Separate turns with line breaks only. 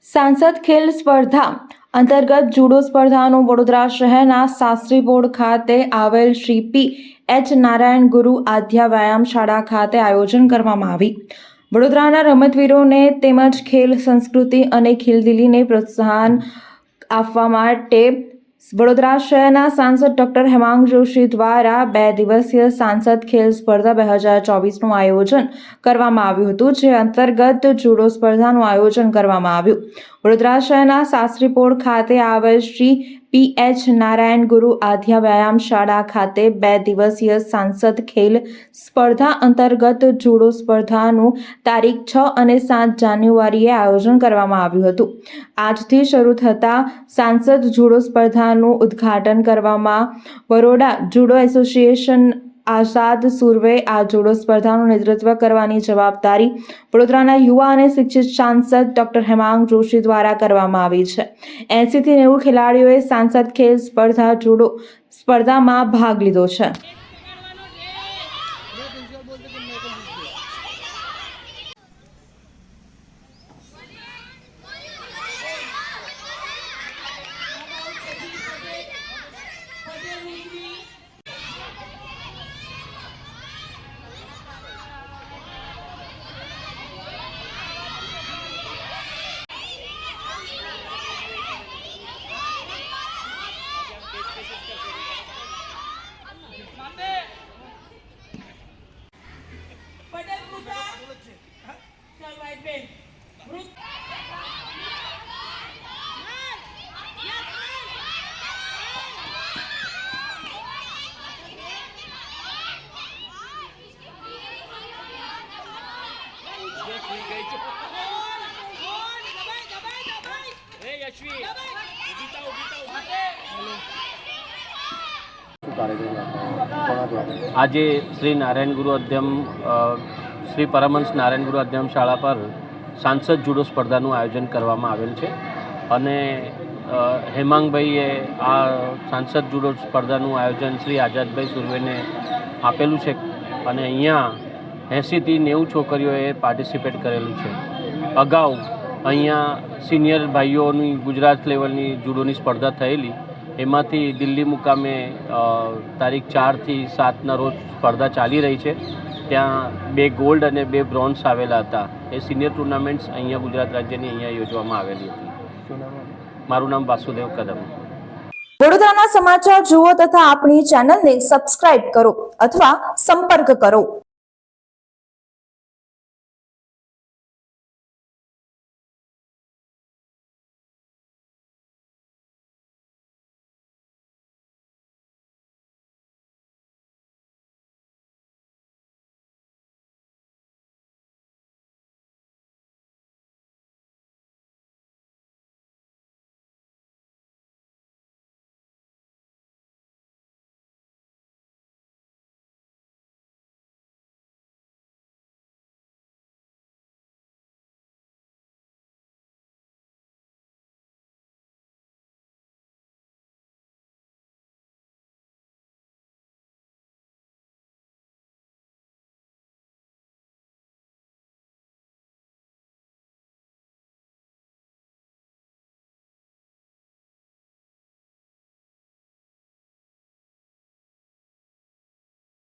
सांसद खेल स्पर्धा अंतर्गत जूडो स्पर्धाનું વડોદરા શહેરના શાસ્ત્રી બોર્ડ ખાતે આવેલ શ્રી પી.એચ. નારાયણ ગુરુ આદ્યા વ્યાયામ શાળા ખાતે આયોજન કરવામાં આવી। વડોદરાના રમતવીરોને તેમજ ખેલ સંસ્કૃતિ અને ખેલદિલીને પ્રોત્સાહન આપવા માટે વડોદરા શહેરના સાંસદ ડોક્ટર હેમાંગ જોશી દ્વારા 2 દિવસીય સાંસદ ખેલ સ્પર્ધા 2024નું આયોજન કરવામાં આવ્યું હતું, જે અંતર્ગત જુડો સ્પર્ધાનું આયોજન કરવામાં આવ્યું। વડોદરા શહેરના શાસ્ત્રી બોર્ડ ખાતે આવેલ શ્રી પી.એચ. નારાયણ ગુરુ આદ્યા વ્યાયામ શાળા ખાતે 2 દિવસીય સાંસદ ખેલ સ્પર્ધા અંતર્ગત જુડો સ્પર્ધાનું તારીખ 6 અને 7 જાન્યુઆરીએ આયોજન કરવામાં આવ્યું હતું। આજથી શરૂ થતા સાંસદ જુડો સ્પર્ધાનું ઉદ્ઘાટન કરવામાં બરોડા જુડો એસોસિએશન આઝાદ સુરવે આ જુડો સ્પર્ધાનું નેતૃત્વ કરવાની જવાબદારી વડોદરાના યુવા અને શિક્ષિત સાંસદ ડોક્ટર હેમાંગ જોશી દ્વારા કરવામાં આવી છે। 80 થી 90 ખેલાડીઓએ સાંસદ ખેલ સ્પર્ધા જુડો સ્પર્ધામાં ભાગ લીધો છે।
આજે શ્રી નારાયણ ગુરુ અધ્યમ શ્રી પરમહંસ નારાયણ ગુરુ અધ્યમ શાળા પર સાંસદ જુડો સ્પર્ધાનું આયોજન કરવામાં આવેલ છે અને હેમાંગભાઈએ આ સાંસદ જુડો સ્પર્ધાનું આયોજન શ્રી આઝાદભાઈ સુરવેને આપેલું છે અને અહીંયા 80 થી 90 છોકરીઓએ પાર્ટિસિપેટ કરેલું છે। અગાઉ અહીંયા સિનિયર ભાઈઓની ગુજરાત લેવલની જુડોની સ્પર્ધા થયેલી, એમાંથી દિલ્હી મુકામે તારીખ 4 થી 7ના રોજ સ્પર્ધા ચાલી રહી છે। ત્યાં 2 ગોલ્ડ અને 2 બ્રોન્ઝ આવેલા હતા। એ સિનિયર ટુર્નામેન્ટ્સ અહીંયા ગુજરાત રાજ્યની અહીંયા યોજવામાં આવેલી હતી। મારું નામ વાસુદેવ કદમ।
વડોદરાના સમાચાર જુઓ તથા આપણી ચેનલને સબસ્ક્રાઇબ કરો અથવા સંપર્ક કરો।